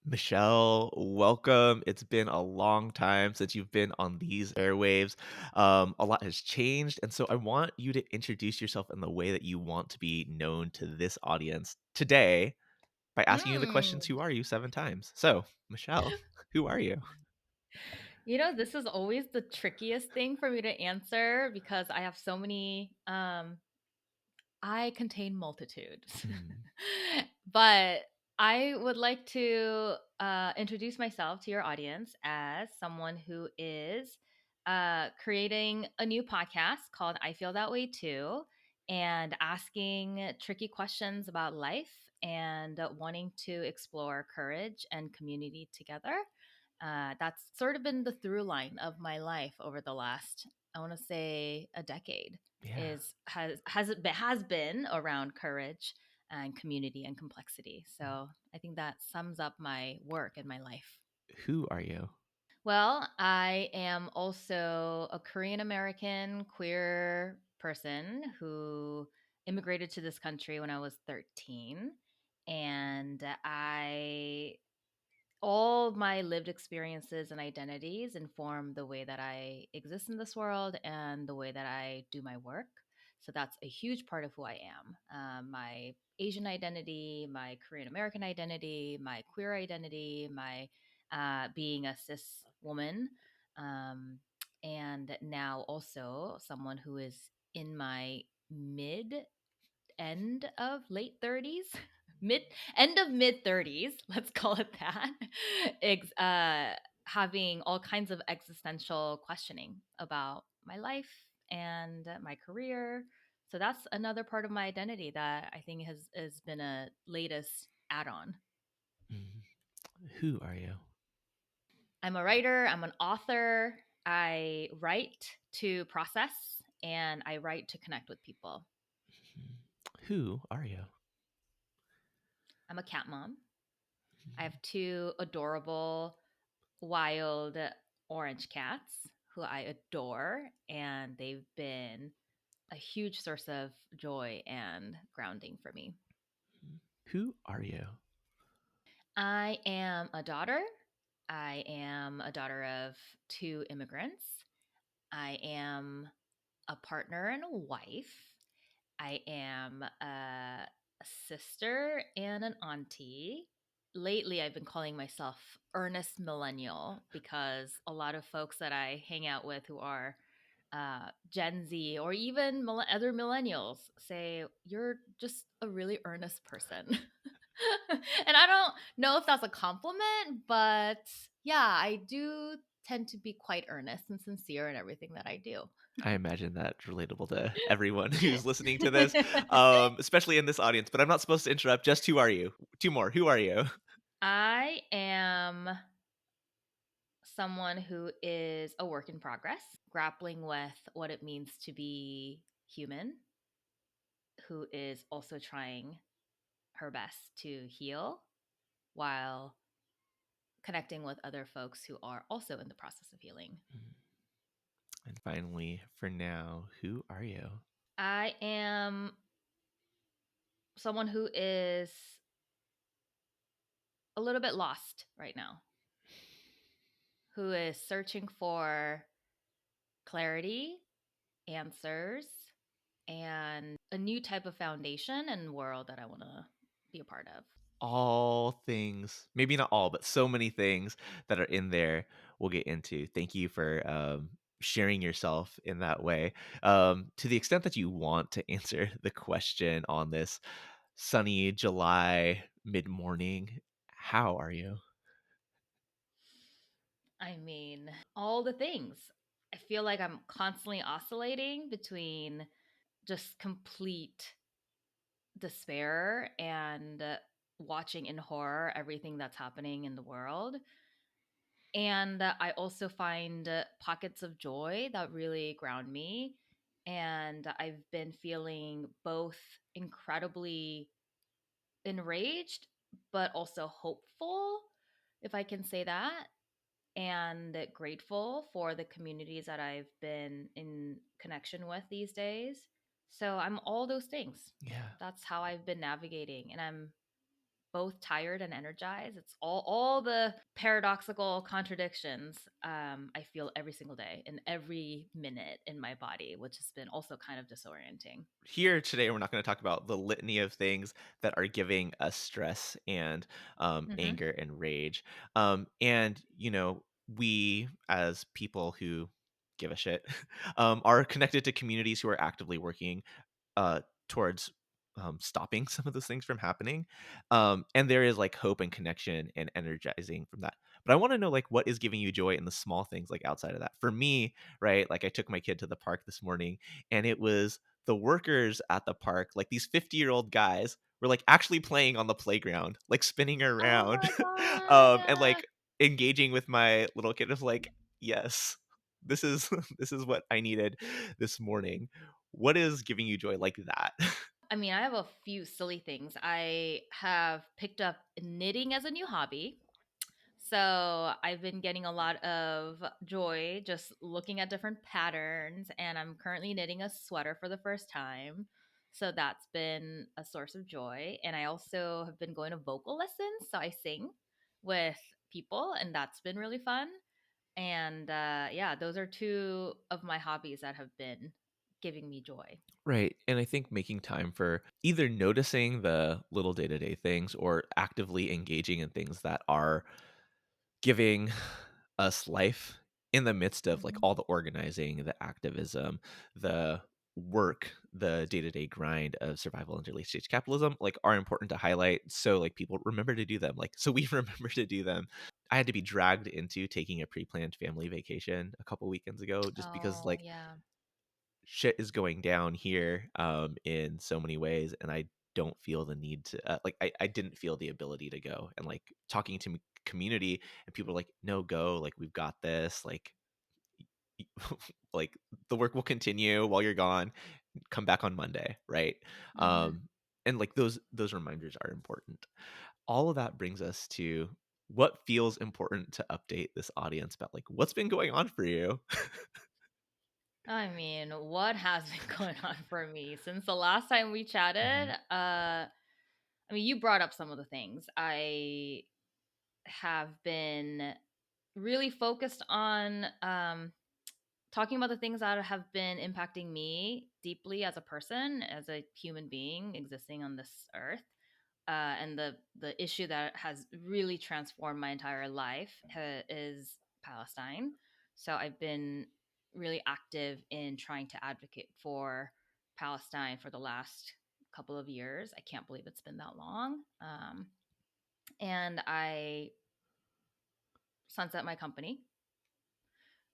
Michelle, welcome. It's been a long time since you've been on these airwaves. A lot has changed, and so I want you to introduce yourself in the way that you want to be known to this audience today by asking you the questions, Mm. who are you, 7 times. So, Michelle, who are you? This is always the trickiest thing for me to answer because I have so many I contain multitudes. Mm, But I would like to introduce myself to your audience as someone who is creating a new podcast called I Feel That Way Too, and asking tricky questions about life and wanting to explore courage and community together. That's sort of been the through line of my life over the last, I want to say, a decade. yeah. Has been around courage and community and complexity. So I think that sums up my work and my life. Who are you? Well, I am also a Korean American queer person who immigrated to this country when I was 13. And I all of my lived experiences and identities inform the way that I exist in this world and the way that I do my work. So that's a huge part of who I am. My Asian identity, my Korean American identity, my queer identity, my being a cis woman, um, and now also someone who is in my mid end of late 30s, mid end of mid 30s, let's call it that. Having all kinds of existential questioning about my life and my career. So that's another part of my identity that I think has been a latest add-on. Mm, who are you? I'm a writer, I'm an author. I write to process and I write to connect with people. Mm, who are you? I'm a cat mom. I Mm, have two adorable wild orange cats who I adore, and they've been a huge source of joy and grounding for me. who are you? I am a daughter. I am a daughter of two immigrants. I am a partner and a wife. I am a sister and an auntie. Lately, I've been calling myself earnest millennial because a lot of folks that I hang out with who are Gen Z or even other millennials say, you're just a really earnest person. And I don't know if that's a compliment, but yeah, I do tend to be quite earnest and sincere in everything that I do. I imagine that's relatable to everyone who's listening to this, especially in this audience. But I'm not supposed to interrupt. Just who are you? Two more. Who are you? I am someone who is a work in progress, grappling with what it means to be human, who is also trying her best to heal while connecting with other folks who are also in the process of healing. Mm. And finally, for now, who are you? I am someone who is a little bit lost right now, who is searching for clarity, answers, and a new type of foundation and world that I want to be a part of. All things, maybe not all, but so many things that are in there we'll get into. Thank you for sharing yourself in that way. To the extent that you want to answer the question on this sunny July mid morning, how are you? I mean, all the things. I feel like I'm constantly oscillating between just complete despair and watching in horror everything that's happening in the world. And I also find pockets of joy that really ground me. And I've been feeling both incredibly enraged, but also hopeful, if I can say that, and grateful for the communities that I've been in connection with these days. So I'm all those things. Yeah. That's how I've been navigating. And I'm both tired and energized. It's all the paradoxical contradictions I feel every single day and every minute in my body, which has been also kind of disorienting. Here today, we're not going to talk about the litany of things that are giving us stress and Hmm. anger and rage. And, we as people who give a shit are connected to communities who are actively working uh, towards stopping some of those things from happening. And there is like hope and connection and energizing from that. But I want to know like what is giving you joy in the small things like outside of that. For me, right? Like I took my kid to the park this morning and it was the workers at the park, like these 50-year-old guys were like actually playing on the playground, like spinning Oh around my and God. like engaging with my little kid. It was like, yes, this is this is what I needed this morning. What is giving you joy like that? I mean, I have a few silly things. I have picked up knitting as a new hobby. So I've been getting a lot of joy just looking at different patterns, and I'm currently knitting a sweater for the first time. So that's been a source of joy. And I also have been going to vocal lessons. So I sing with people, and that's been really fun. And yeah, those are two of my hobbies that have been giving me joy. Right, and I think making time for either noticing the little day-to-day things or actively engaging in things that are giving us life in the midst of, like, Mhm. all the organizing, the activism, the work, the day-to-day grind of survival under late stage capitalism, like, are important to highlight so, like, people remember to do them, like, so we remember to do them. I had to be dragged into taking a pre-planned family vacation a couple weekends ago just because, Oh, like, yeah. shit is going down here in so many ways and I don't feel the need to like I didn't feel the ability to go and like talking to community and people are like no go like we've got this like like the work will continue while you're gone come back on Monday, right? Hmm. um and like those reminders are important. All of that brings us to what feels important to update this audience about like what's been going on for you. I mean, what has been going on for me since the last time we chatted? Mhm. I mean, you brought up some of the things. I have been really focused on talking about the things that have been impacting me deeply as a person, as a human being existing on this earth. And the issue that has really transformed my entire life is Palestine. So I've been really active in trying to advocate for Palestine for the last couple of years. I can't believe it's been that long. And I sunset my company,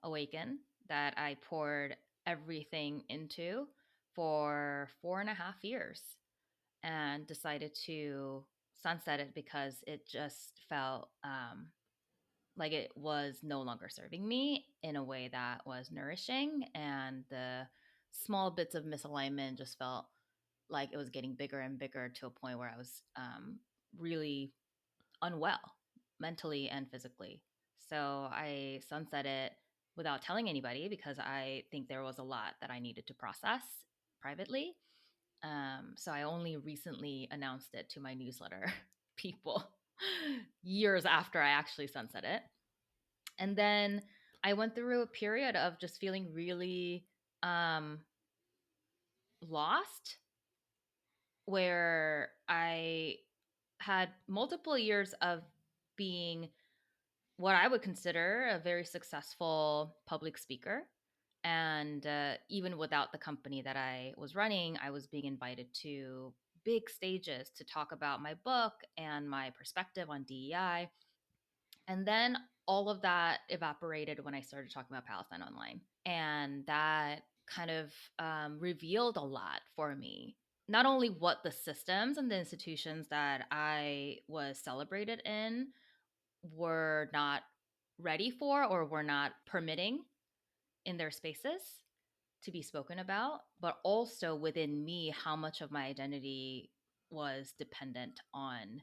Awaken, that I poured everything into for 4.5 years, and decided to sunset it because it just felt like it was no longer serving me in a way that was nourishing. And the small bits of misalignment just felt like it was getting bigger and bigger to a point where I was really unwell mentally and physically. So I sunset it without telling anybody because I think there was a lot that I needed to process privately. So I only recently announced it to my newsletter people years after I actually sunset it. And then I went through a period of just feeling really um, lost, where I had multiple years of being what I would consider a very successful public speaker. And even without the company that I was running, I was being invited to big stages to talk about my book and my perspective on DEI. And then all of that evaporated when I started talking about Palestine online. And that kind of revealed a lot for me. Not only what the systems and the institutions that I was celebrated in were not ready for or were not permitting in their spaces to be spoken about, but also within me, how much of my identity was dependent on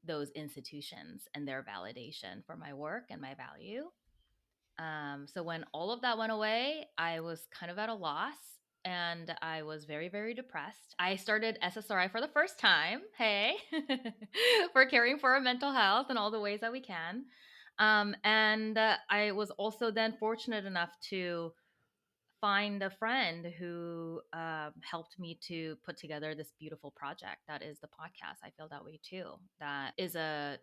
those institutions and their validation for my work and my value. So when all of that went away, I was kind of at a loss. and I was very, very depressed. I started SSRI for the first time. Hey, for caring for our mental health in all the ways that we can. And I was also then fortunate enough to find a friend who helped me to put together this beautiful project that is the podcast. I feel that way too. That is a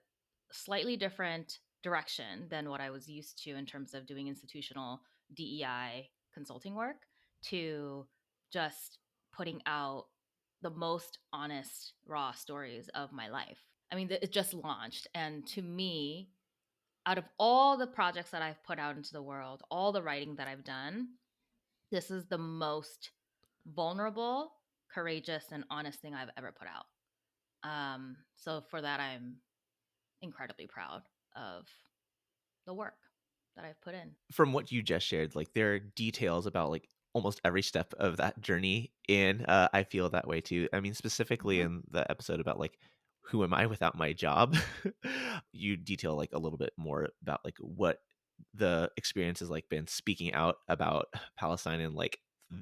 slightly different direction than what I was used to in terms of doing institutional DEI consulting work, to just putting out the most honest, raw stories of my life. I mean, it just launched. And to me, out of all the projects that I've put out into the world, all the writing that I've done, this is the most vulnerable, courageous, and honest thing I've ever put out. So for that, I'm incredibly proud of the work that I've put in. From what you just shared, like, there are details about, like, almost every step of that journey in, I Feel That Way Too. I mean, specifically Mhm. in the episode about, like, who am I without my job? You detail, like, a little bit more about, like, what the experience has, like, been speaking out about Palestine and, like,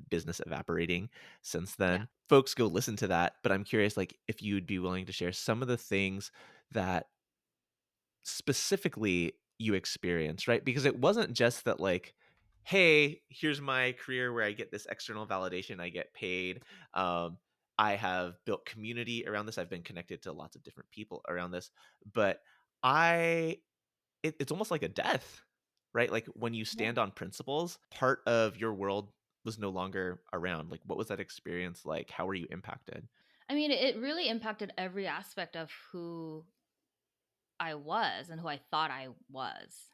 business evaporating since Yeah. then. Folks, go listen to that, but I'm curious, like, if you'd be willing to share some of the things that specifically you experienced, right? Because it wasn't just that, like, hey, here's my career where I get this external validation, I get paid. Um, I have built community around this. I've been connected to lots of different people around this, but I it's almost like a death, right? Like when you Yeah. stand on principles, part of your world was no longer around. Like, what was that experience like? How were you impacted? I mean, it really impacted every aspect of who I was and who I thought I was.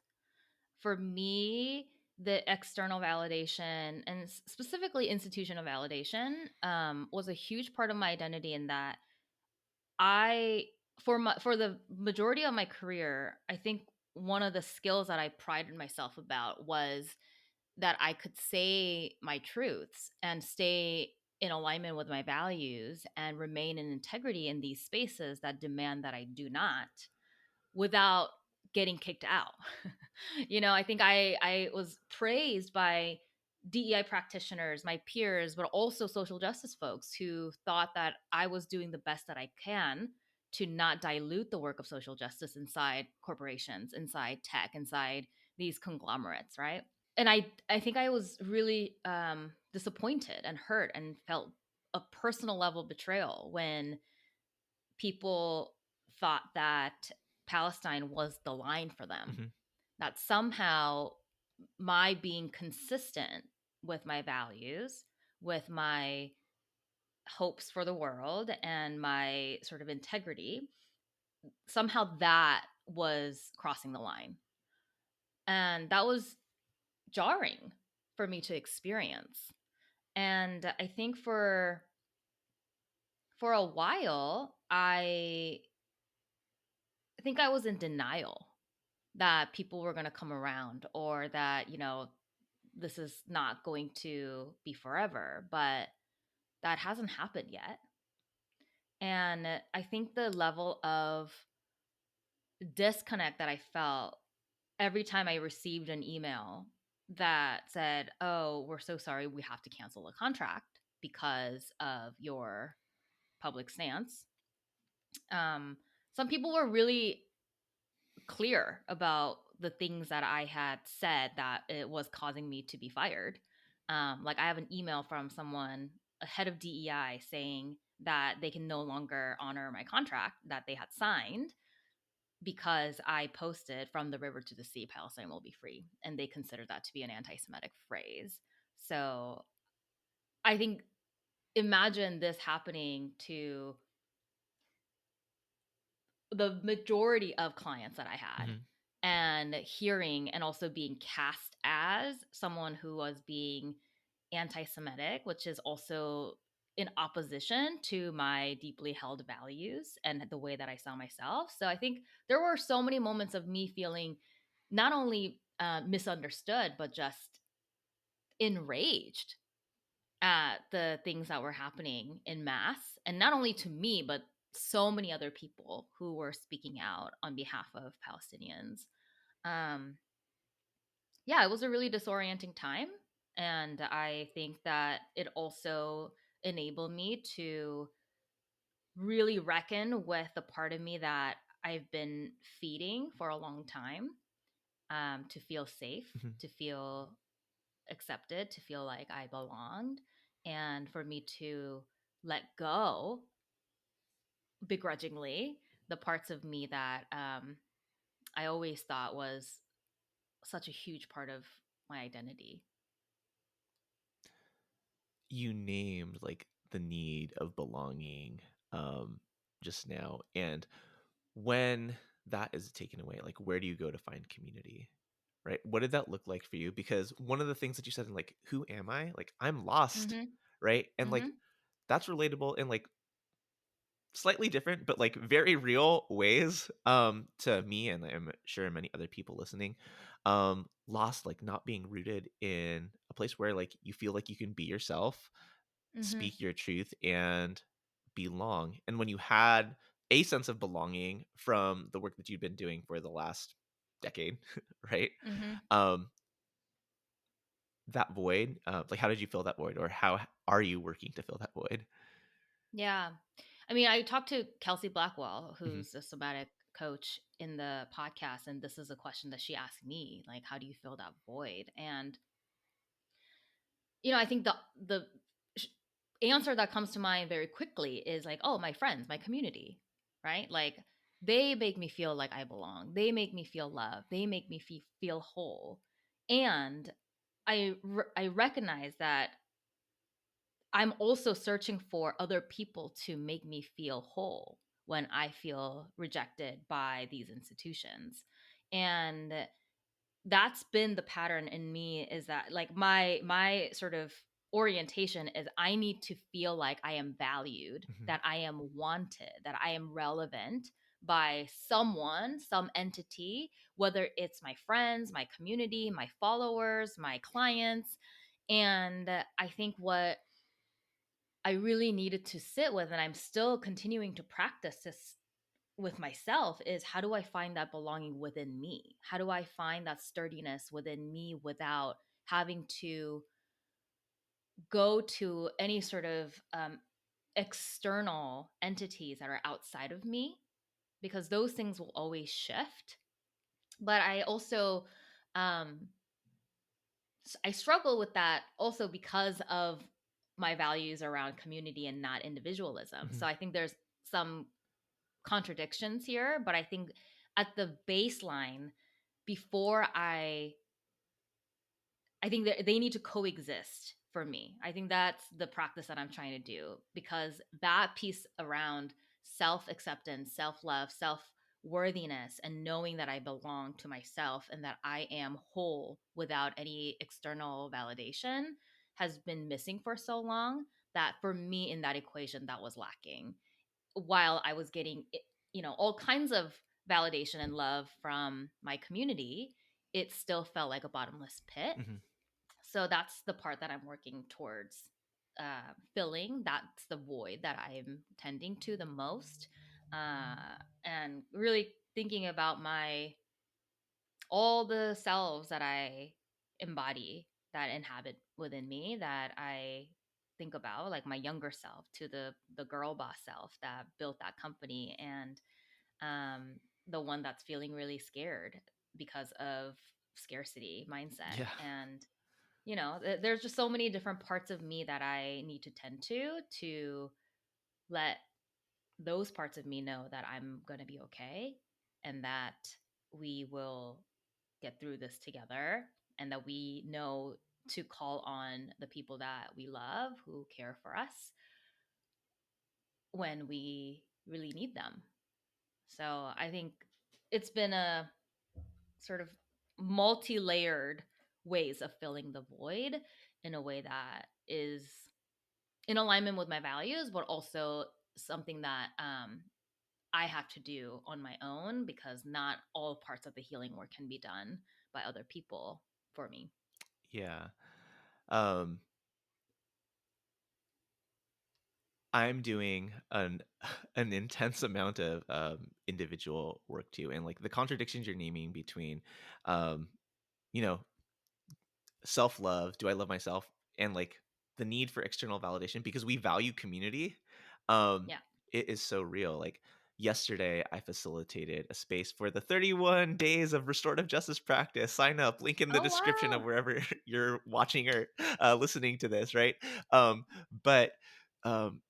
For me, the external validation and specifically institutional validation was a huge part of my identity in that I for the majority of my career, I think one of the skills that I prided myself about was that I could say my truths and stay in alignment with my values and remain in integrity in these spaces that demand that I do not, without getting kicked out. I think I was praised by DEI practitioners, my peers, but also social justice folks who thought that I was doing the best that I can to not dilute the work of social justice inside corporations, inside tech, inside these conglomerates, right? And I think I was really disappointed and hurt and felt a personal level betrayal when people thought that Palestine was the line for them. Mhm. That somehow my being consistent with my values, with my hopes for the world, and my sort of integrity, somehow that was crossing the line. And that was jarring for me to experience. And I think for a while, I think I was in denial that people were going to come around, or that, this is not going to be forever, but that hasn't happened yet. And I think the level of disconnect that I felt every time I received an email that said, "Oh, we're so sorry, we have to cancel the contract because of your public stance." Some people were really clear about the things that I had said that it was causing me to be fired. Like, I have an email from someone, a head of DEI, saying that they can no longer honor my contract that they had signed because I posted "From the river to the sea, Palestine will be free," and they consider that to be an anti-Semitic phrase. So I think, imagine this happening to the majority of clients that I had, Mhm. and hearing and also being cast as someone who was being anti-Semitic, which is also in opposition to my deeply held values and the way that I saw myself. So I think there were so many moments of me feeling not only misunderstood, but just enraged at the things that were happening in mass. And not only to me, but so many other people who were speaking out on behalf of Palestinians. Um, yeah, it was a really disorienting time. And I think that it also enabled me to really reckon with the part of me that I've been feeding for a long time, to feel safe, Mhm. to feel accepted, to feel like I belonged, and for me to let go begrudgingly the parts of me that I always thought was such a huge part of my identity. You named like the need of belonging um just now, and when that is taken away, like where do you go to find community? Right? What did that look like for you? Because one of the things that you said in like who am I? Like I'm lost, Mhm. right? And like Mhm. that's relatable in like slightly different but like very real ways to me, and I'm sure many other people listening. Lost, like not being rooted in a place where like you feel like you can be yourself, Mhm. speak your truth, and belong. And when you had a sense of belonging from the work that you've been doing for the last decade, right? Mhm. Um, that void, like how did you fill that void, or how are you working to fill that void? Yeah. I mean, I talked to Kelsey Blackwell, Mhm, who's a somatic coach, in the podcast, and this is a question that she asked me, like, how do you fill that void? And I think the sh- answer that comes to mind very quickly is like, oh, my friends, my community, right? Like they make me feel like I belong. They make me feel loved. They make me feel whole. And I recognize that I'm also searching for other people to make me feel whole when I feel rejected by these institutions. And that's been the pattern in me, is that like my sort of orientation is I need to feel like I am valued, mhm. that I am wanted, that I am relevant by someone, some entity, whether it's my friends, my community, my followers, my clients. And I think what I really needed to sit with, and I'm still continuing to practice this with myself, is how do I find that belonging within me? How do I find that sturdiness within me without having to go to any sort of external entities that are outside of me? Because those things will always shift. But I also, um, I struggle with that also because of my values around community and not individualism. Mhm. So I think there's some contradictions here, but I think at the baseline, before I think that they need to coexist for me. I think that's the practice that I'm trying to do, because that piece around self acceptance, self love, self worthiness, and knowing that I belong to myself and that I am whole without any external validation has been missing for so long, that for me in that equation that was lacking. While I was getting, all kinds of validation and love from my community, it still felt like a bottomless pit. Mhm. So that's the part that I'm working towards filling. That's the void that I'm tending to the most, and really thinking about my all the selves that I embody, that inhabit within me, that I think about, like my younger self to the girl boss self that built that company, and um, the one that's feeling really scared because of scarcity mindset. Yeah. And there's just so many different parts of me that I need to tend to let those parts of me know that I'm going to be okay, and that we will get through this together, and that we know to call on the people that we love who care for us when we really need them. So I think it's been a sort of multi-layered ways of filling the void in a way that is in alignment with my values, but also something that I have to do on my own, because not all parts of the healing work can be done by other people for me. Yeah. Um, I'm doing an an intense amount of individual work too, and like the contradictions you're naming between, um, you know, self-love, do I love myself, and, like, the need for external validation because we value community, Yeah. it is so real. Like, yesterday, I facilitated a space for the 31 days of restorative justice practice. Sign up, link in the Oh, description of wow. wherever you're watching or, listening to this, right? But,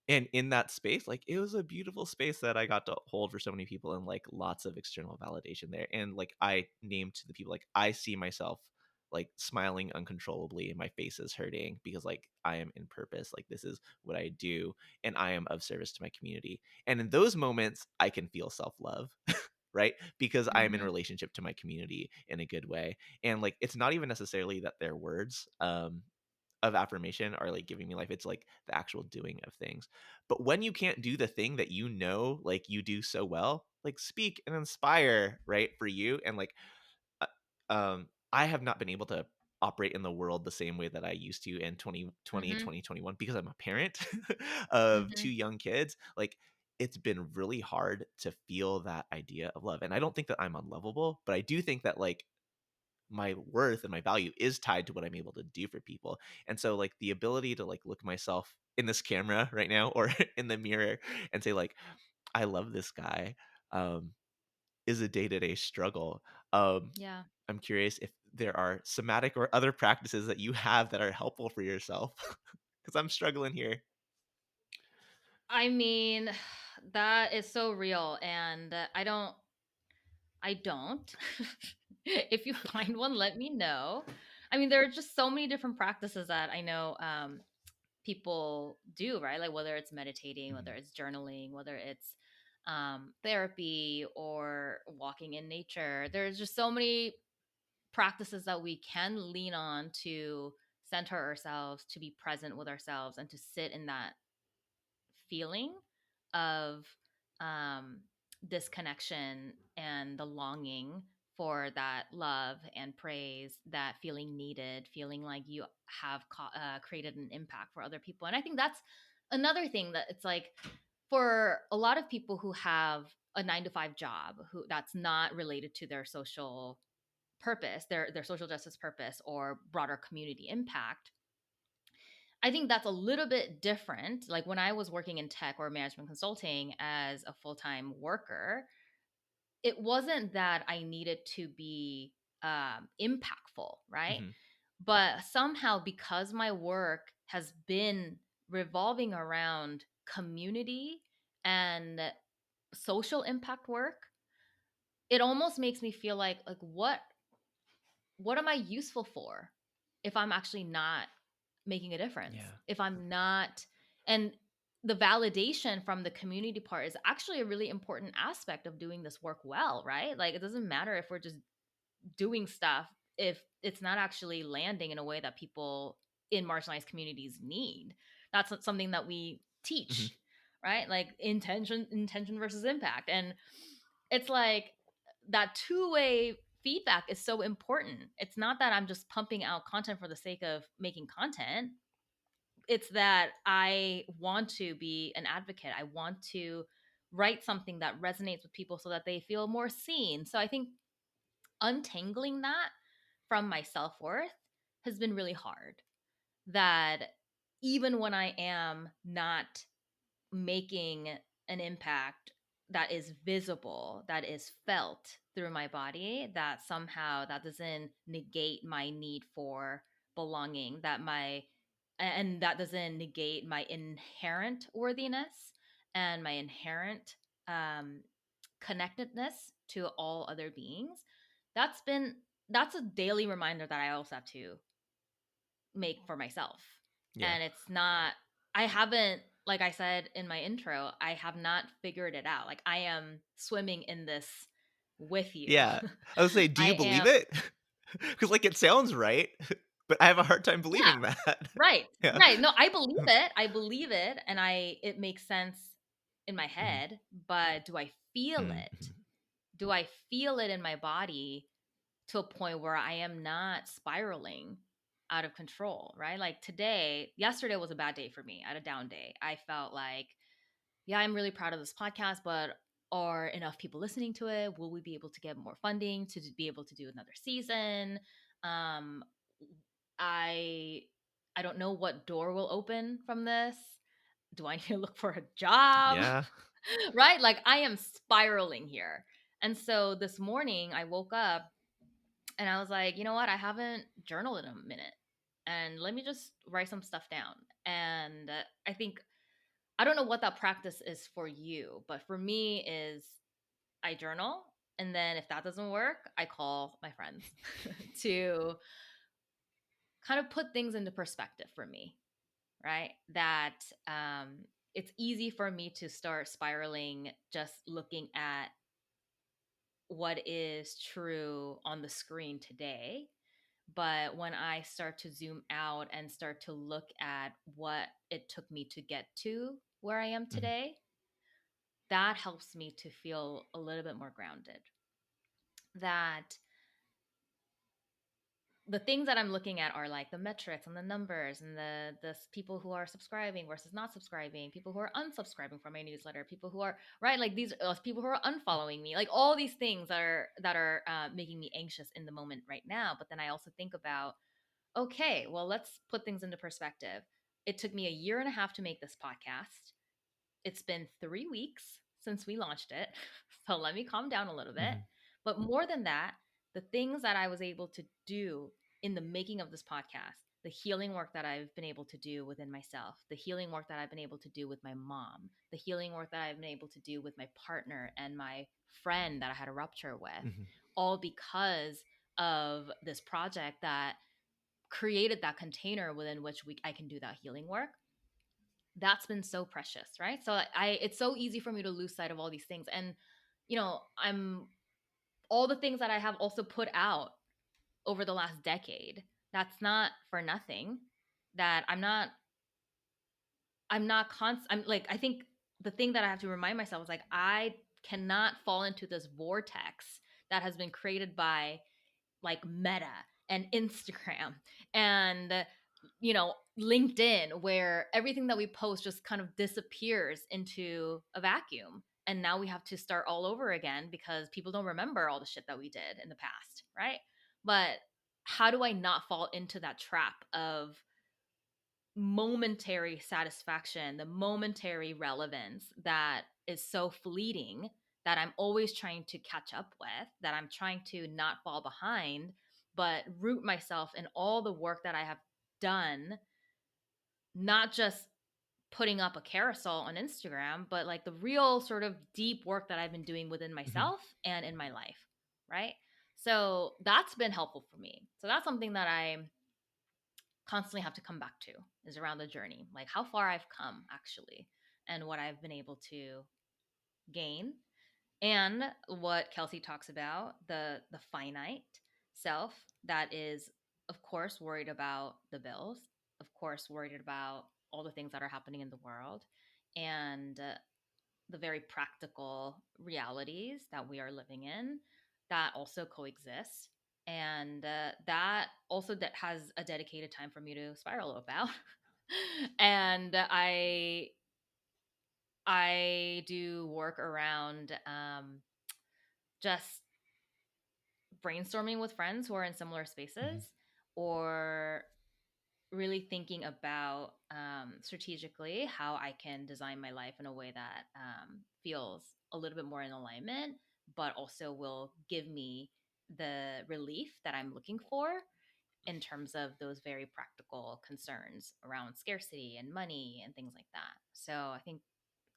and in that space, like, it was a beautiful space that I got to hold for so many people and, like, lots of external validation there, and, like, I named to the people, like, I see myself like smiling uncontrollably and my face is hurting because like I am in purpose. Like this is what I do and I am of service to my community. And in those moments, I can feel self-love, right? Because I am in Mhm. relationship to my community in a good way. And like it's not even necessarily that their words of affirmation are like giving me life. It's like the actual doing of things. But when you can't do the thing that you know like you do so well, like speak and inspire, right? For you and like uh, I have not been able to operate in the world the same way that I used to in 2020 and Mhm. 2021 because I'm a parent of two Mhm. young kids. Like, it's been really hard to feel that idea of love. And I don't think that I'm unlovable, but I do think that, like, my worth and my value is tied to what I'm able to do for people. And so, like, the ability to, like, look myself in this camera right now or in the mirror and say, like, I love this guy. Um, is a day-to-day struggle. Yeah. I'm curious if there are somatic or other practices that you have that are helpful for yourself, because I'm struggling here. I mean, that is so real, and I don't. If you find one, let me know. I mean, there are just so many different practices that I know people do, right? Like whether it's meditating, whether Mhm, it's journaling, whether it's therapy or walking in nature. There's just so many practices that we can lean on to center ourselves, to be present with ourselves, and to sit in that feeling of um, disconnection and the longing for that love and praise, that feeling needed, feeling like you have created an impact for other people. And I think that's another thing that it's like for a lot of people who have a 9 to 5 job who that's not related to their social purpose, their social justice purpose or broader community impact. I think that's a little bit different. Like when I was working in tech or management consulting as a full time worker, it wasn't that I needed to be impactful, right? mhm, But somehow, because my work has been revolving around community and social impact work, it almost makes me feel like what am I useful for if I'm actually not making a difference? yeah, If I'm not, and the validation from the community part is actually a really important aspect of doing this work well, right? Like it doesn't matter if we're just doing stuff if it's not actually landing in a way that people in marginalized communities need. That's not something that we mhm, teach, right? Like intention versus impact. And it's like that two-way feedback is so important. It's not that I'm just pumping out content for the sake of making content. It's that I want to be an advocate. I want to write something that resonates with people so that they feel more seen. So I think untangling that from my self-worth has been really hard. That even when I am not making an impact that is visible, that is felt through my body, that somehow that doesn't negate my need for belonging, and that doesn't negate my inherent worthiness and my inherent um, connectedness to all other beings. That's a daily reminder that I also have to make for myself. yeah. And it's not, I haven't, like I said in my intro, I have not figured it out. Like I am swimming in this with you. Yeah. I would say, do I you am, believe it? Because like, it sounds right, but I have a hard time yeah, believing that. right. Yeah. Right. No, I believe it. I believe it. And it makes sense in my Mhm, head, but do I feel it? mhm, Do I feel it in my body to a point where I am not spiraling out of control, right? Like yesterday was a bad day for me. I had a down day. I felt like, yeah, I'm really proud of this podcast, but are enough people listening to it? Will we be able to get more funding to be able to do another season? Um, I I don't know what door will open from this. Do I need to look for a job? Yeah. Right? Like I am spiraling here. And so this morning I woke up and I was like, you know what? I haven't journaled in a minute. And let me just write some stuff down. And I think I don't know what that practice is for you, but for me is I journal, and then if that doesn't work, I call my friends to kind of put things into perspective for me, right? That it's easy for me to start spiraling just looking at what is true on the screen today. But when I start to zoom out and start to look at what it took me to get to where I am Mhm. today, that helps me to feel a little bit more grounded. That the things that I'm looking at are like the metrics and the numbers and people who are subscribing versus not subscribing, people who are unsubscribing from my newsletter, people who are right like these people who are unfollowing me, like all these things that are making me anxious in the moment right now. But then I also think about, okay, well, let's put things into perspective. It took me a year and a half to make this podcast. It's been 3 weeks since we launched it. So let me calm down a little bit. Mhm. But more than that, the things that I was able to do in the making of this podcast, the healing work that I've been able to do within myself, the healing work that I've been able to do with my mom, the healing work that I've been able to do with my partner and my friend that I had a rupture with, Mhm. all because of this project that created that container within which I can do that healing work. That's been so precious, right? So it's so easy for me to lose sight of all these things. And I'm all the things that I have also put out over the last decade, that's not for nothing. That I'm not I'm like, I think the thing that I have to remind myself is like, I cannot fall into this vortex that has been created by like Meta and Instagram and LinkedIn, where everything that we post just kind of disappears into a vacuum. And now we have to start all over again because people don't remember all the shit that we did in the past, right? But how do I not fall into that trap of momentary satisfaction, the momentary relevance that is so fleeting, that I'm always trying to catch up with, that I'm trying to not fall behind, but root myself in all the work that I have done, not just putting up a carousel on Instagram, but like the real sort of deep work that I've been doing within Mhm. myself and in my life, right? So that's been helpful for me. So that's something that I constantly have to come back to, is around the journey, like how far I've come actually, and what I've been able to gain, and what Kelsey talks about, the finite self that is, of course, worried about the bills, of course, worried about all the things that are happening in the world, and the very practical realities that we are living in that also coexist. And that also that has a dedicated time for me to spiral about. And I do work around just brainstorming with friends who are in similar Mhm. spaces, or really thinking about strategically how I can design my life in a way that feels a little bit more in alignment, but also will give me the relief that I'm looking for in terms of those very practical concerns around scarcity and money and things like that. So I think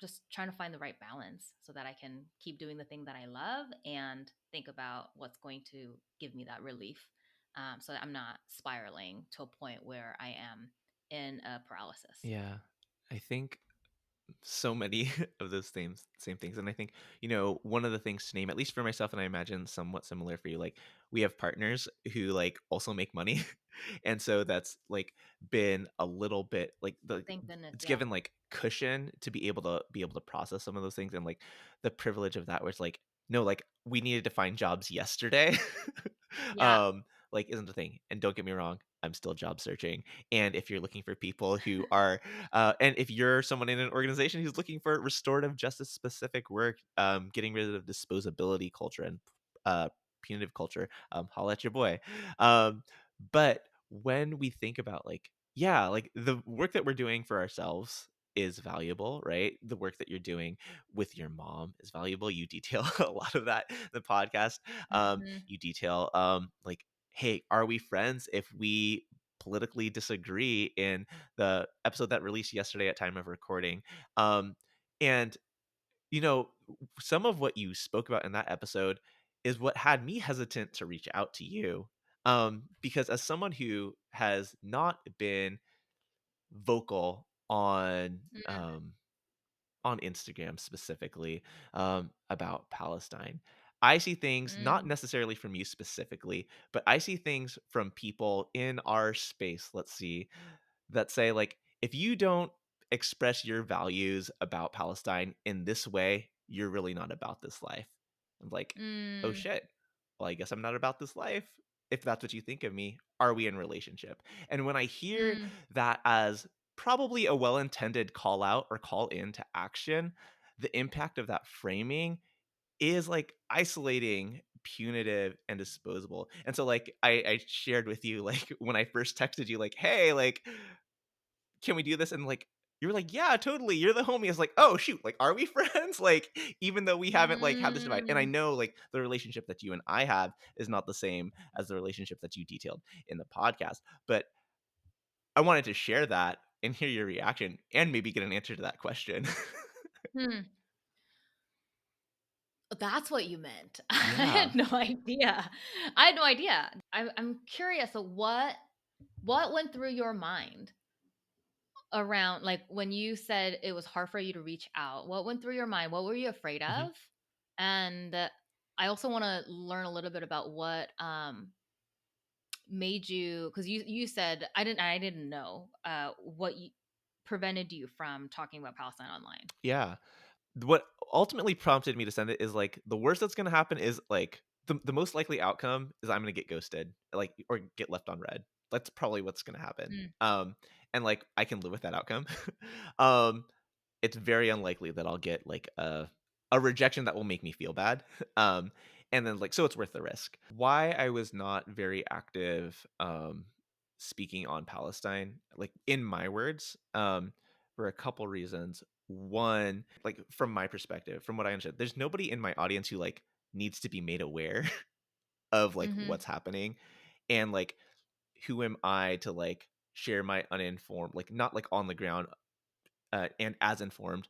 just trying to find the right balance so that I can keep doing the thing that I love and think about what's going to give me that relief, so that I'm not spiraling to a point where I am in a paralysis. Yeah. I think so many of those same things, and I think, one of the things to name, at least for myself, and I imagine somewhat similar for you, like, we have partners who, like, also make money. And so that's, like, been a little bit like Thank goodness. it's Yeah. given, like, cushion to be able to process some of those things, and, like, the privilege of that where it's like, no, like, we needed to find jobs yesterday. Yeah. um isn't the thing. And don't get me wrong, I'm still job searching. And if you're looking for people who are and if you're someone in an organization who's looking for restorative justice specific work, getting rid of disposability culture and uh, punitive culture, holla at your boy. But when we think about like, yeah, like the work that we're doing for ourselves is valuable, right? The work that you're doing with your mom is valuable. You detail a lot of that in the podcast. Mhm. You detail like, hey, are we friends if we politically disagree in the episode that released yesterday at time of recording? And you know, some of what you spoke about in that episode is what had me hesitant to reach out to you. Because as someone who has not been vocal Mm, on Instagram specifically about Palestine, I see things not mm, necessarily from you specifically, but I see things from people in our space. Let's see, that say like, if you don't express your values about Palestine in this way, you're really not about this life. I'm like, oh mm, shit. Well, I guess I'm not about this life. If that's what you think of me, are we in relationship? And when I hear mm, that as probably a well-intended call out or call in to action, the impact of that framing is like isolating, punitive, and disposable. And so like I shared with you like when I first texted you like, hey, like can we do this? And like, you were like, yeah, totally. You're the homie. I was like, oh shoot, like, are we friends? Like, even though we haven't like had this divide. And I mm, know like the relationship that you and I have is not the same as the relationship that you detailed in the podcast. But I wanted to share that and hear your reaction and maybe get an answer to that question. hmm. That's what you meant. I Yeah. had no idea. I had no idea. I'm curious. So what went through your mind around like when you said it was hard for you to reach out? What went through your mind? What were you afraid Mhm. of? And I also want to learn a little bit about what made you, because you said I didn't know what prevented you from talking about Palestine online. Yeah. What ultimately prompted me to send it is like the worst that's gonna happen is like the most likely outcome is I'm gonna get ghosted, like, or get left on red. That's probably what's gonna happen. Mm, And like I can live with that outcome. um, it's very unlikely that I'll get like a rejection that will make me feel bad. And then like so it's worth the risk. Why I was not very active speaking on Palestine, like in my words, for a couple reasons. One, like from my perspective, from what I understand, there's nobody in my audience who like needs to be made aware of like mhm, what's happening. And like who am I to like share my uninformed, like not like on the ground and as informed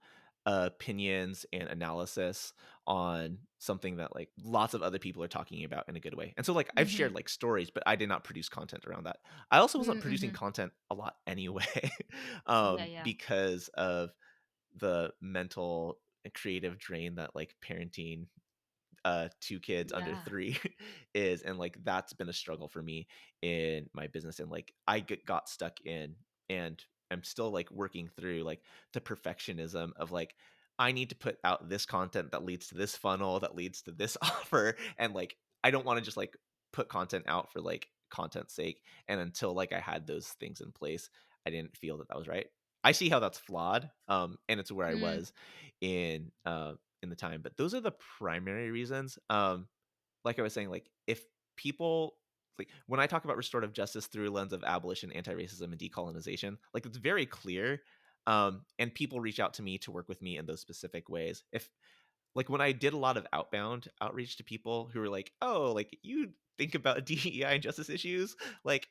opinions and analysis on something that like lots of other people are talking about in a good way. And so like I've shared mhm, like stories, but I did not produce content around that. I also wasn't producing mhm. content a lot anyway, Yeah, yeah, because of the mental and creative drain that like parenting 2 kids under yeah. 3 is, and, like, that's been a struggle for me in my business, and, like, I got stuck in and I'm still, like, working through, like, the perfectionism of, like, I need to put out this content that leads to this funnel, that leads to this offer, and, like, I don't wanna just, like, put content out for, like, content's sake, and until, like, I had those things in place, I didn't feel that that was right. I see how that's flawed, and it's where I Mm, was in, in the time. But those are the primary reasons. Like I was saying, like if people like when I talk about restorative justice through a lens of abolition, anti-racism, and decolonization, like it's very clear. And people reach out to me to work with me in those specific ways. If like when I did a lot of outbound outreach to people who were like, oh, like you think about DEI and justice issues, like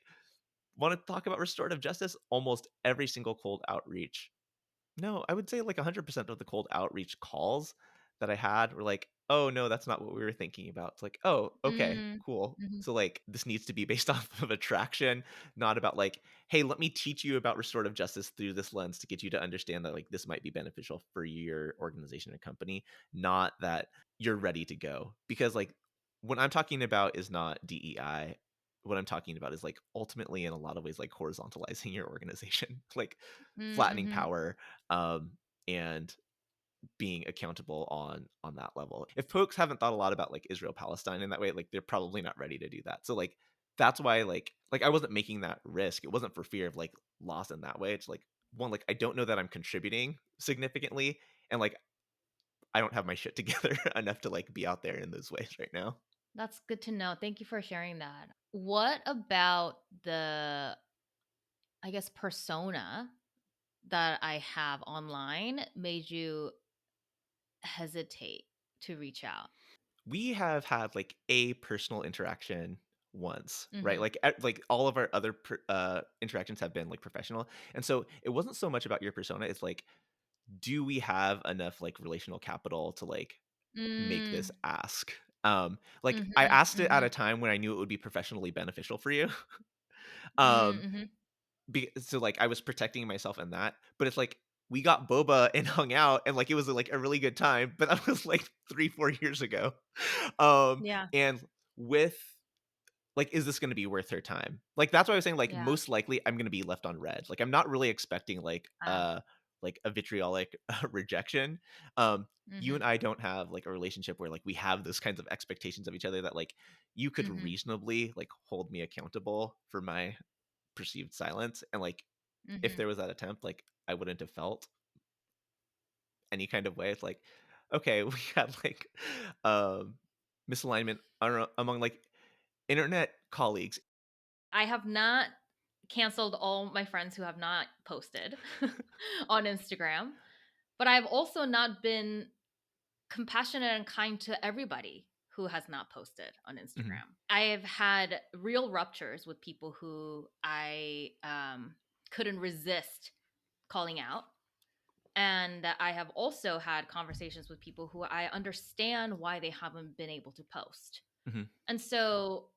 want to talk about restorative justice, almost every single cold outreach, no, I would say like 100% of the cold outreach calls that I had were like, "Oh, no, that's not what we were thinking about." It's like, "Oh, okay, mm, cool." mhm, So, like, this needs to be based off of attraction, not about like, "Hey, let me teach you about restorative justice through this lens to get you to understand that like this might be beneficial for your organization or company," not that you're ready to go. Because like what I'm talking about is not DEI. What I'm talking about is like ultimately in a lot of ways like horizontalizing your organization, like mm, flattening mhm, power and being accountable on that level. If folks haven't thought a lot about like Israel Palestine in that way, like they're probably not ready to do that. So like that's why like I wasn't making that risk. It wasn't for fear of like loss in that way. It's like one, like I don't know that I'm contributing significantly, and like I don't have my shit together enough to like be out there in those ways right now. That's good to know. Thank you for sharing that. What about the, I guess, persona that I have online made you hesitate to reach out? We have had, like, a personal interaction once, right? Mhm. Like, all of our other interactions have been, like, professional, and so it wasn't so much about your persona, it's like, do we have enough, like, relational capital to, like, make this Mm. ask? Like, I Mhm. asked it at a Mhm. time when I knew it would be professionally beneficial for you. Mm, Um, mhm. so, like, I was protecting myself in that, but it's like, we got boba and hung out, and, like, it was, like, a really good time, but that was, like, 3, 4 years ago. Yeah. And with like, is this gonna be worth her time? Like, that's why I was saying, like, Yeah. most likely, I'm gonna be left on red. Like, I'm not really expecting, Ah. like, a vitriolic rejection. You and Mhm. I don't have, like, a relationship where, like, we have those kinds of expectations of each other that, like, you could Mhm. reasonably, like, hold me accountable for my perceived silence, and, like, if Mhm. there was that attempt, like, I wouldn't have felt any kind of way. It's like, okay, we had, like, um, misalignment among, like, internet colleagues. I have not canceled all my friends who have not posted on Instagram, but I've also not been compassionate and kind to everybody who has not posted on Mhm, Instagram. I have had real ruptures with people who I couldn't resist calling out. And I have also had conversations with people who I understand why they haven't been able to post. mhm, And so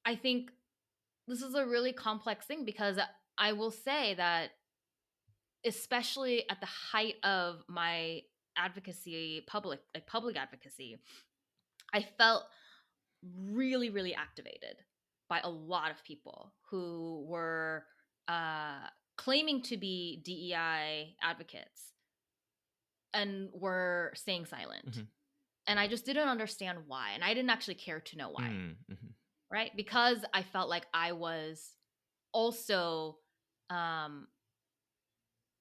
I think this is a really complex thing because I will say that, especially at the height of my advocacy, public advocacy, I felt really, really activated by a lot of people who were uh, claiming to be DEI advocates and were staying silent. mhm, And I just didn't understand why. And I didn't actually care to know why, mm, mhm, right? Because I felt like I was also um,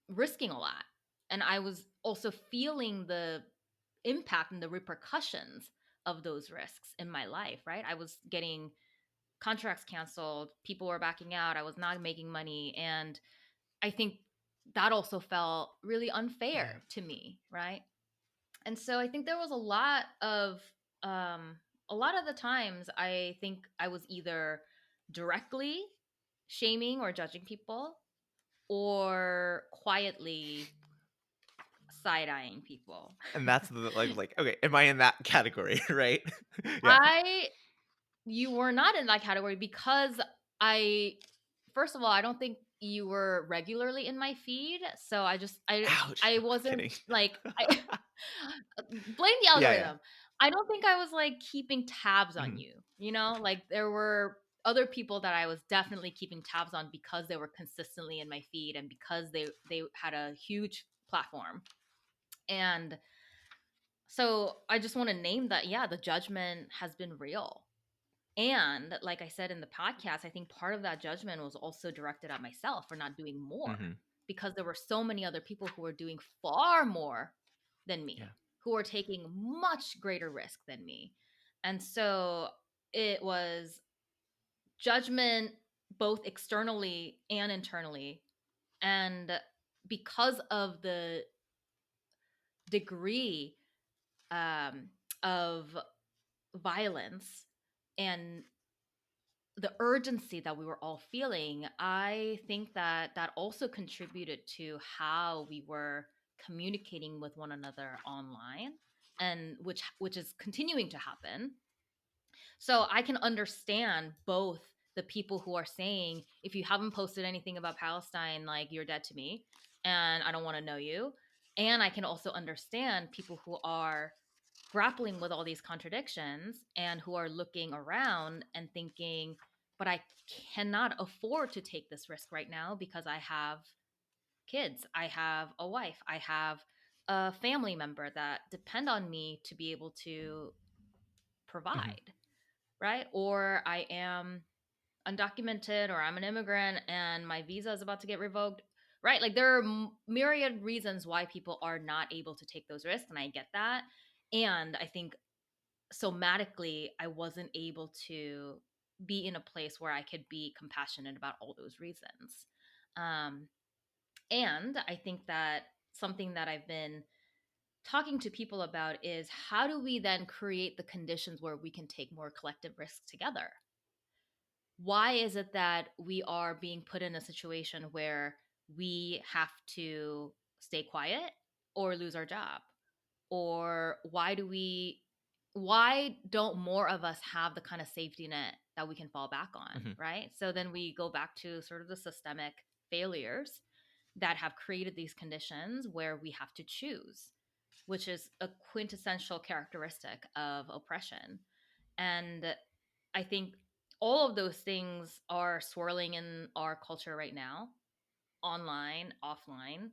risking a lot. And I was also feeling the impact and the repercussions of those risks in my life, right? I was getting contracts canceled, people were backing out, I was not making money. And I think that also felt really yeah, unfair to me, right? And so I think there was um a lot of the times I think I was either directly shaming or judging people or quietly side-eyeing people. and that's the like, okay, am I in that category, right? Yeah. I You were not in that category because I first of all, I don't think you were regularly in my feed, so Ouch, I I'm wasn't kidding. like I blame the Yeah, yeah. algorithm. I don't think I was like keeping tabs on Mhm, you, you know? Like there were other people that I was definitely keeping tabs on because they were consistently in my feed and because they had a huge platform. And so I just want to name that, yeah, the judgment has been real. And like I said in the podcast, I think part of that judgment was also directed at myself for not doing more mhm, because there were so many other people who were doing far more than yeah, me, who were taking much greater risk than me. And so it was judgment both externally and internally. And because of the degree of violence and the urgency that we were all feeling, I think that that also contributed to how we were communicating with one another online, and which is continuing to happen. So I can understand both the people who are saying, if you haven't posted anything about Palestine, like you're dead to me and I don't want to know you. And I can also understand people who are grappling with all these contradictions and who are looking around and thinking, but I cannot afford to take this risk right now because I have kids, I have a wife, I have a family member that depend on me to be able to mhm, provide, right? Or I am undocumented, or I'm an immigrant and my visa is about to get revoked, right? Like there are myriad reasons why people are not able to take those risks, and I get that. And I think somatically I wasn't able to be in a place where I could be compassionate about all those reasons. Um, and I think that something that I've been talking to people about is how do we then create the conditions where we can take more collective risks together? Why is it that we are being put in a situation where we have to stay quiet or lose our job? Or why don't more of us have the kind of safety net that we can fall back on, Mhm. right? So then we go back to sort of the systemic failures that have created these conditions where we have to choose, which is a quintessential characteristic of oppression. And I think all of those things are swirling in our culture right now, online, offline.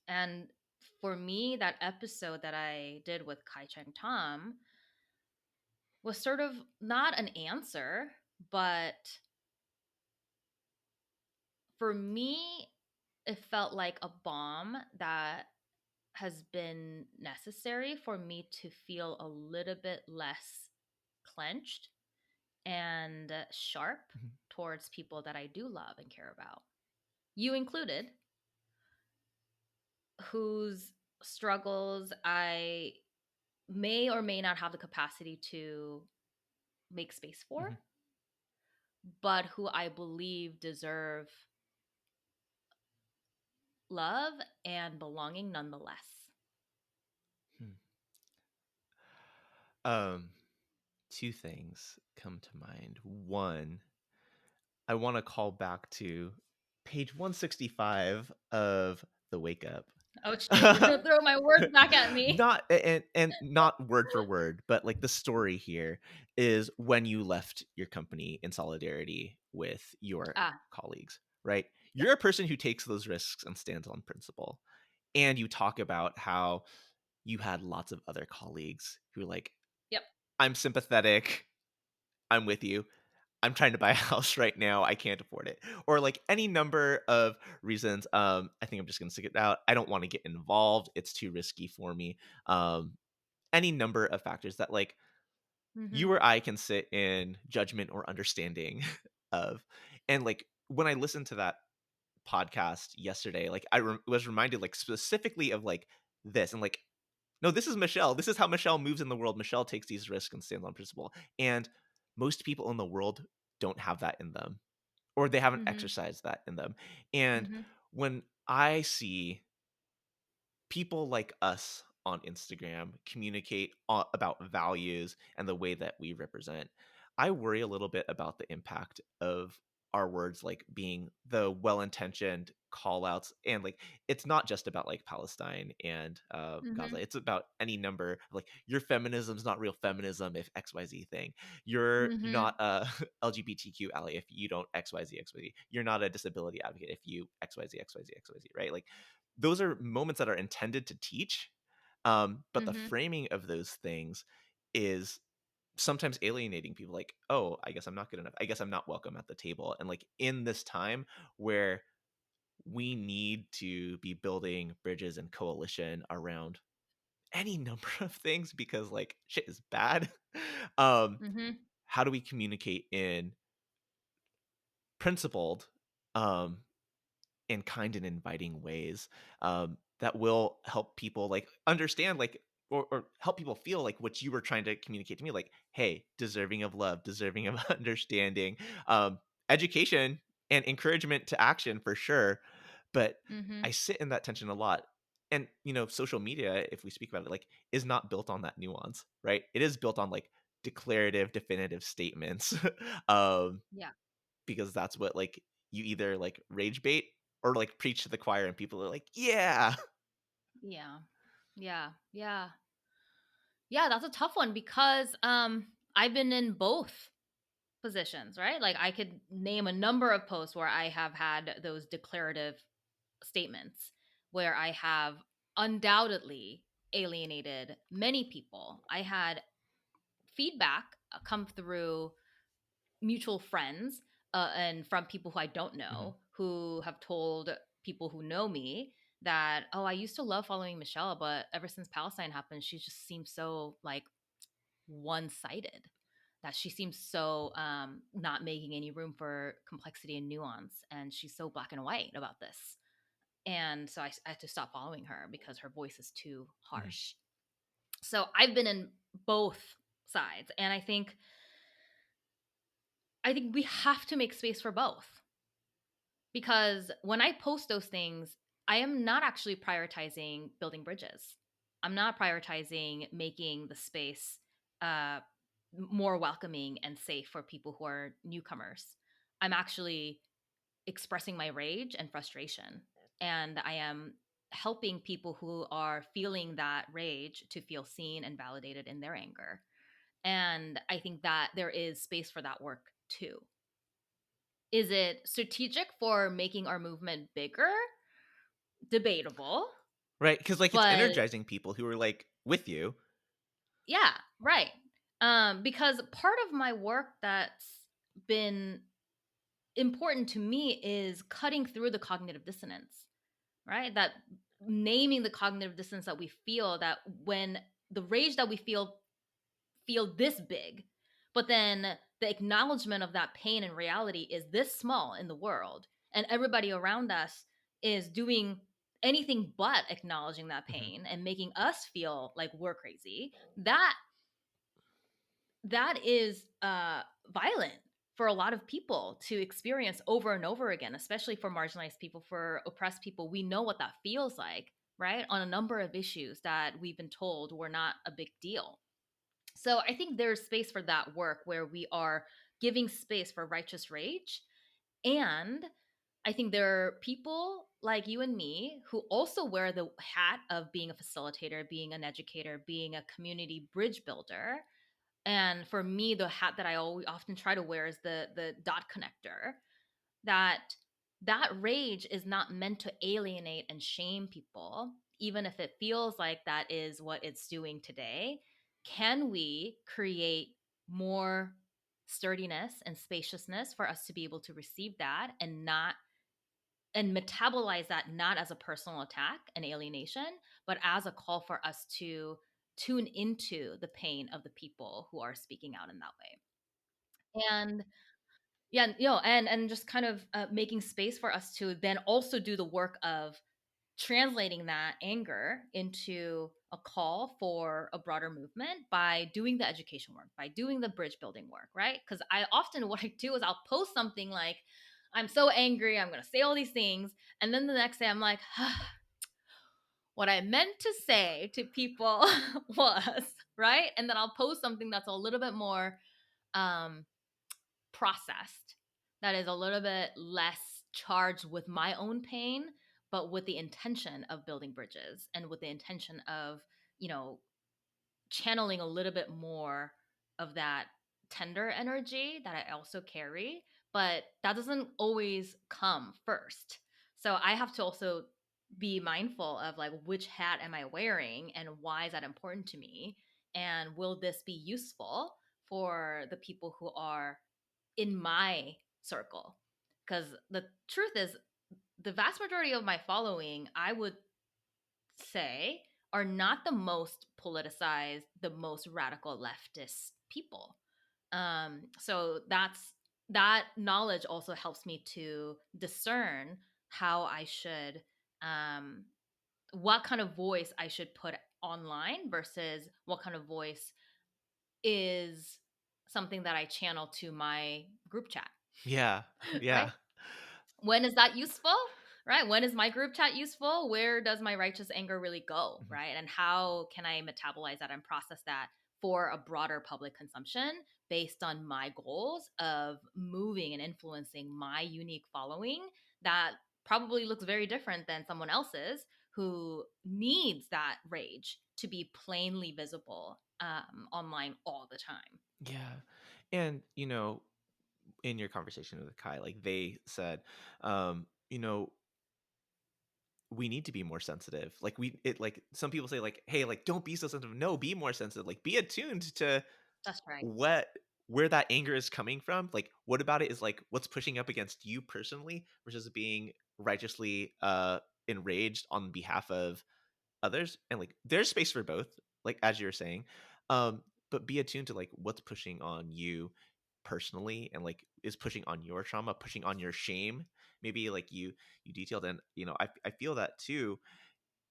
And for me, that episode that I did with Kai Cheng Tom was sort of not an answer, but for me, it felt like a bomb that has been necessary for me to feel a little bit less clenched and sharp Mhm. towards people that I do love and care about. You included, whose struggles I may or may not have the capacity to make space for, Mhm. but who I believe deserve love and belonging nonetheless. Hmm. Um, two things come to mind. One, I want to call back to page 165 of the Wake Up. Oh shit, you're gonna throw my words back at me. Not and not word for word, but like the story here is when you left your company in solidarity with your Ah, colleagues, right? yep, You're a person who takes those risks and stands on principle. And you talk about how you had lots of other colleagues who are like, yep. I'm sympathetic, I'm with you. I'm trying to buy a house right now. I can't afford it. Or like any number of reasons. I think I'm just gonna stick it out. I don't want to get involved. It's too risky for me. Any number of factors that like you Mhm. or I can sit in judgment or understanding of. And like when I listened to that podcast yesterday, like was reminded like specifically of like this and like, no, this is Michelle. This is how Michelle moves in the world. Michelle takes these risks and stands on principle. And most people in the world don't have that in them, or they haven't Mhm. exercised that in them. And Mhm. when I see people like us on Instagram communicate about values and the way that we represent, I worry a little bit about the impact of our words like being the well-intentioned call outs. And like it's not just about like Palestine and Gaza. Mhm. It's about any number of like your feminism's not real feminism if XYZ thing. You're Mhm. not a LGBTQ ally if you don't XYZ. You're not a disability advocate if you XYZ, right? Like those are moments that are intended to teach, but the Mhm. framing of those things is sometimes alienating people. Like, oh, I guess I'm not good enough. I guess I'm not welcome at the table. And like in this time where we need to be building bridges and coalition around any number of things because like shit is bad. um, Mhm. how do we communicate in principled um in kind and inviting ways that will help people like understand like or help people feel like what you were trying to communicate to me like hey deserving of love deserving of understanding education and encouragement to action for sure but I Mhm. sit in that tension a lot and social media if we speak about it like is not built on that nuance right it is built on like declarative definitive statements um Yeah. because that's what like you either like rage bait or like preach to the choir and people are like, yeah. Yeah. Yeah. Yeah. Yeah, that's a tough one because I've been in both positions, right? Like I could name a number of posts where I have had those declarative statements where I have undoubtedly alienated many people. I had feedback come through mutual friends and from people who I don't Mhm, know who have told people who know me that, oh, I used to love following Michelle, but ever since Palestine happened, she just seems so like one-sided, that she seems so not making any room for complexity and nuance, and she's so black and white about this. And so I had to stop following her because her voice is too Mhm. harsh. So I've been in both sides, and I think we have to make space for both, because when I post those things, I am not actually prioritizing building bridges. I'm not prioritizing making the space uh, more welcoming and safe for people who are newcomers. I'm actually expressing my rage and frustration. And I am helping people who are feeling that rage to feel seen and validated in their anger. And I think that there is space for that work too. Is it strategic for making our movement bigger? Debatable. Right, because like, it's But energizing people who are, like, with you. yeah, right. Because part of my work that's been important to me is cutting through the cognitive dissonance, right? That naming the cognitive dissonance that we feel, that when the rage that we feel this big, but then the acknowledgement of that pain and reality is this small in the world, and everybody around us is doing anything but acknowledging that Mhm. pain and making us feel like we're crazy. That is violent for a lot of people to experience over and over again, especially for marginalized people, for oppressed people. We know what that feels like, right? On a number of issues that we've been told were not a big deal. So I think there's space for that work where we are giving space for righteous rage. And I think there are people like you and me who also wear the hat of being a facilitator, being an educator, being a community bridge builder. And for me, the hat that I always often try to wear is the dot connector. That that rage is not meant to alienate and shame people, even if it feels like that is what it's doing today. Can we create more sturdiness and spaciousness for us to be able to receive that and not and metabolize that not as a personal attack and alienation, but as a call for us to tune into the pain of the people who are speaking out in that way. And yeah, and just kind of making space for us to then also do the work of translating that anger into a call for a broader movement by doing the education work, by doing the bridge building work, right? Because I often, what I do is I'll post something like, I'm so angry, I'm going to say all these things. And then the next day I'm like, what I meant to say to people was, right? And then I'll post something that's a little bit more um, processed, that is a little bit less charged with my own pain, but with the intention of building bridges and with the intention of, you know, channeling a little bit more of that tender energy that I also carry, but that doesn't always come first. So I have to also be mindful of like, which hat am I wearing and why is that important to me? And will this be useful for the people who are in my circle? Because the truth is, the vast majority of my following, I would say, are not the most politicized, the most radical leftist people. So that knowledge also helps me to discern how I should, um, what kind of voice I should put online versus what kind of voice is something that I channel to my group chat, Yeah, right? yeah. When is that useful? Right? When is my group chat useful? Where does my righteous anger really go? Mhm. Right? And how can I metabolize that and process that for a broader public consumption based on my goals of moving and influencing my unique following that probably looks very different than someone else's who needs that rage to be plainly visible online all the time. Yeah, and, in your conversation with Kai, like, they said, you know, we need to be more sensitive. Like, some people say, like, "Hey, like, don't be so sensitive." No, be more sensitive. Like, be attuned to That's right. what where that anger is coming from. Like, what about it is, like, what's pushing up against you personally versus being righteously enraged on behalf of others. And like, there's space for both, like as you were saying. but be attuned to like what's pushing on you personally, and like is pushing on your trauma, pushing on your shame. Maybe like you detailed, and I feel that too.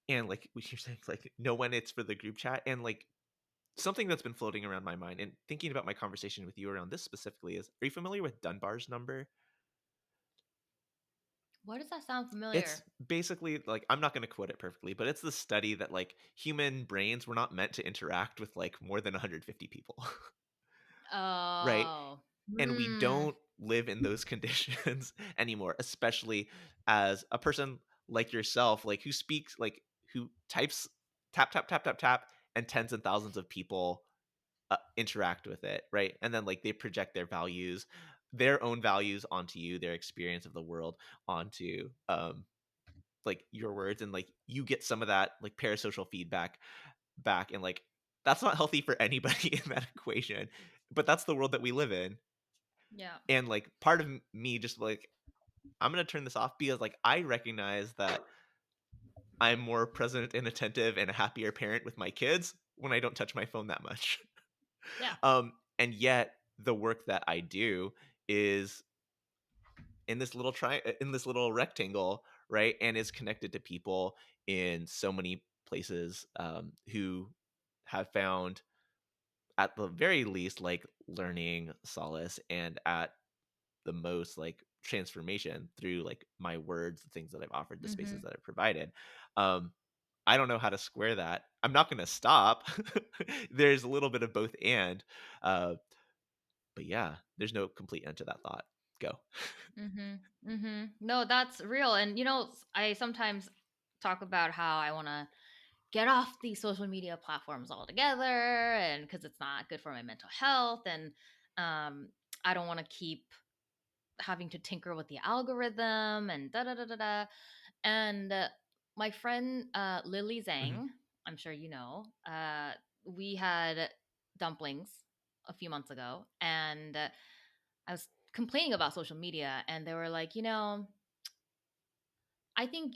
And like what you're saying, like know when it's for the group chat, and like something that's been floating around my mind and thinking about my conversation with you around this specifically is, are you familiar with Dunbar's number? Why does that sound It's familiar? basically like, I'm not going to quote it perfectly, but it's the study that like human brains were not meant to interact with like more than 150 people. Right? Oh. And we Hmm. don't live in those conditions anymore, especially as a person like yourself, like who speaks, like who types tap tap tap tap tap, and tens and thousands of people interact with it, right? And then like they project their values, their own values onto you, their experience of the world onto like your words, and like you get some of that like parasocial feedback back, and like that's not healthy for anybody in that equation, but that's the world that we live in. Yeah. And like part of me just like, I'm gonna turn this off because like I recognize that I'm more present and attentive and a happier parent with my kids when I don't touch my phone that much. Yeah. And yet the work that I do is in this little in this little rectangle, right? And is connected to people in so many places, who have found, at the very least, like learning, solace, and at the most, like transformation through like my words, the things that I've offered, the spaces Mhm. that I've provided. Um, I don't know how to square that. I'm not going to stop. There's a little bit of both and, uh, but yeah, there's no complete end to that thought. Go. Mhm. Mhm. No, that's real. And I sometimes talk about how I want to get off these social media platforms altogether, and cuz it's not good for my mental health, and um I don't want to keep having to tinker with the algorithm and da da da da da. And my friend Lily Mhm. Zhang, I'm sure you know, we had dumplings a few months ago, and I was complaining about social media, and they were like, I think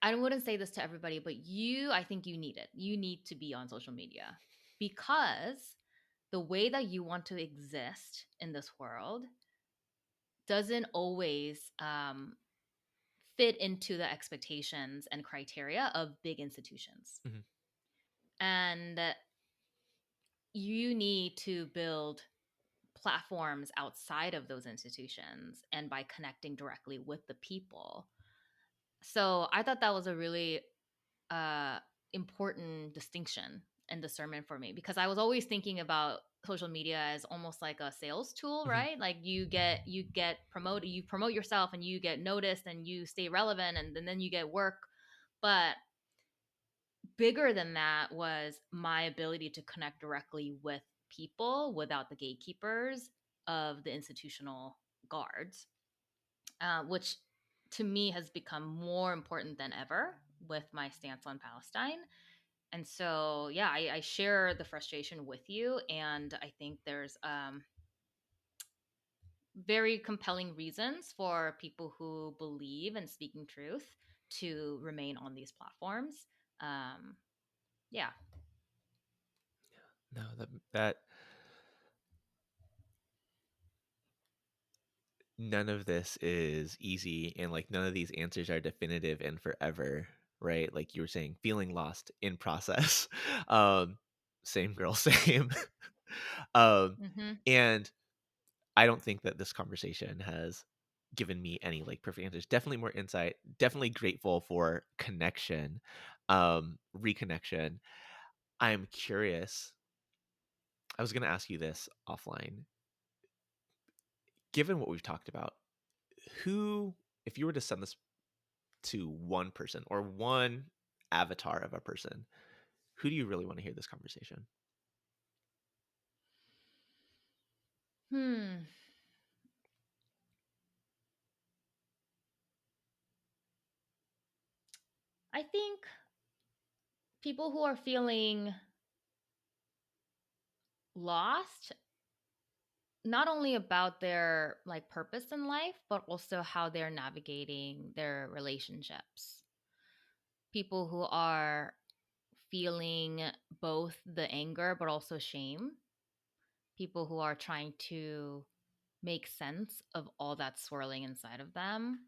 I wouldn't say this to everybody, but I think you need it. You need to be on social media because the way that you want to exist in this world doesn't always fit into the expectations and criteria of big institutions. Mhm. And you need to build platforms outside of those institutions and by connecting directly with the people. So I thought that was a really uh, important distinction and discernment for me, because I was always thinking about social media as almost like a sales tool, Mhm. right? Like you get promoted, you promote yourself and you get noticed and you stay relevant, and then you get work. But bigger than that was my ability to connect directly with people without the gatekeepers of the institutional guards, which to me has become more important than ever with my stance on Palestine. And so, yeah, I share the frustration with you. And I think there's very compelling reasons for people who believe in speaking truth to remain on these platforms. Um, yeah. No, that none of this is easy, and like none of these answers are definitive and forever, right? Like you were saying, feeling lost in process. um Same girl, same. um Hmm. and I don't think that this conversation has given me any like perfect answers. Definitely more insight, definitely grateful for connection, reconnection. I'm curious, I was going to ask you this offline. Given what we've talked about, who, if you were to send this to one person or one avatar of a person, who do you really want to hear this conversation? Hmm. I think people who are feeling lost, not only about their like purpose in life, but also how they're navigating their relationships. People who are feeling both the anger but also shame. people who are trying to make sense of all that's swirling inside of them.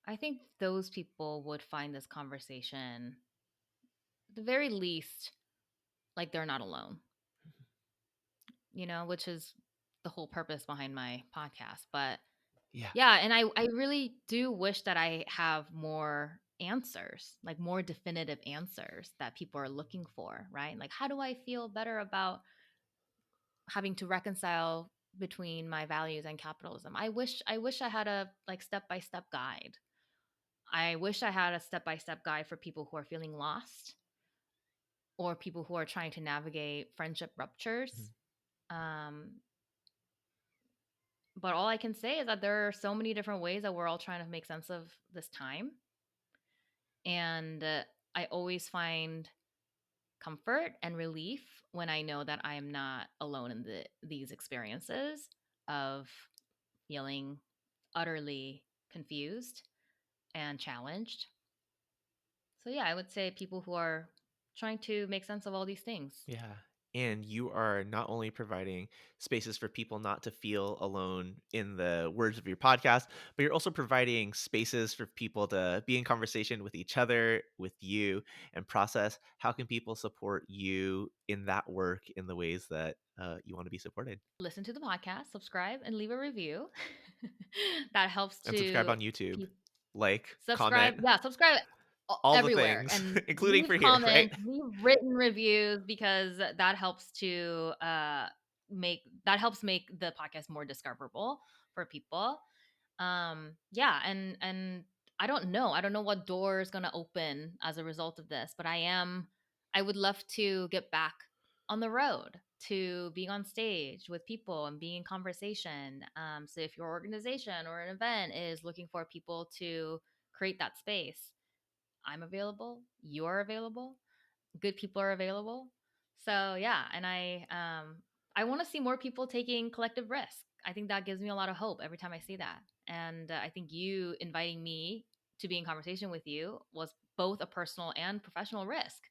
I think those people would find this conversation, at the very least, like they're not alone, which is the whole purpose behind my podcast. But Yeah. yeah, and I really do wish that I have more answers, like more definitive answers that people are looking for, right? Like, how do I feel better about having to reconcile between my values and capitalism? I wish I had a like step-by-step guide. I wish I had a step-by-step guide for people who are feeling lost or people who are trying to navigate friendship ruptures. Mhm. Um, but all I can say is that there are so many different ways that we're all trying to make sense of this time. And I always find comfort and relief when I know that I am not alone in these experiences of feeling utterly confused and challenged. So, yeah, I would say people who are trying to make sense of all these things. Yeah. And you are not only providing spaces for people not to feel alone in the words of your podcast, but you're also providing spaces for people to be in conversation with each other, with you, and process how can people support you in that work in the ways that you want to be supported. Listen to the podcast, subscribe, and leave a review. That helps And subscribe to on YouTube, pe- like, subscribe. comment, Yeah, subscribe all the everywhere things, and including leave for here, right? comments, leave written reviews because that helps to make the podcast more discoverable for people. Yeah, and I don't know what door is going to open as a result of this, but I would love to get back on the road to being on stage with people and being in conversation. So if your organization or an event is looking for people to create that space, I'm available, you're available, good people are available. So yeah, and I want to see more people taking collective risk. I think that gives me a lot of hope every time I see that. And I think you inviting me to be in conversation with you was both a personal and professional risk.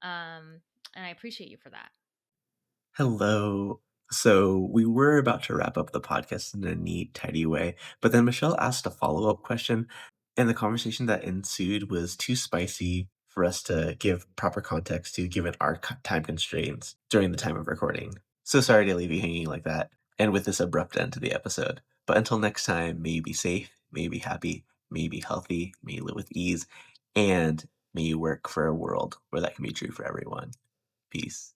Um, and I appreciate you for that. Hello. So we were about to wrap up the podcast in a neat, tidy way, but then Michelle asked a follow-up question, and the conversation that ensued was too spicy for us to give proper context to given our time constraints during the time of recording. So sorry to leave you hanging like that, and with this abrupt end to the episode. But until next time, may you be safe, may you be happy, may you be healthy, may you live with ease, and may you work for a world where that can be true for everyone. Peace.